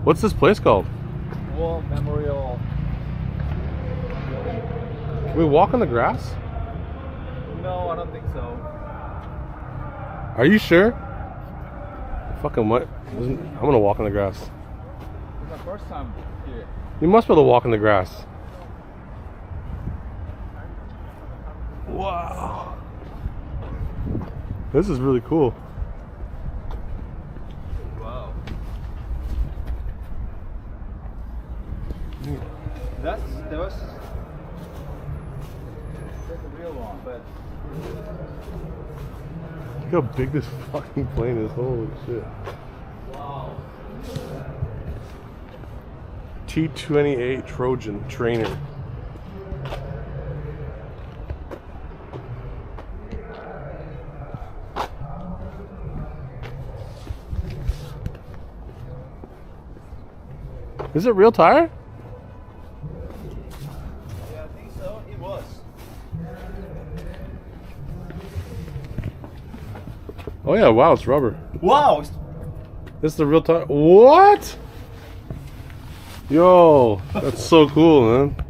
What's this place called? War Memorial. Can we walk on the grass? No, I don't think so. Are you sure? Fucking what? I'm gonna walk on the grass. It's my first time here. You must be able to walk on the grass. Wow. This is really cool. Wow. That's a real one, but Look how big this fucking plane is. Holy shit. wow. T-28 Trojan trainer. Is it real tire? Yeah, I think so. It was. Oh yeah, wow, it's rubber. Wow. This is the real tire. What? Yo, that's so cool, man.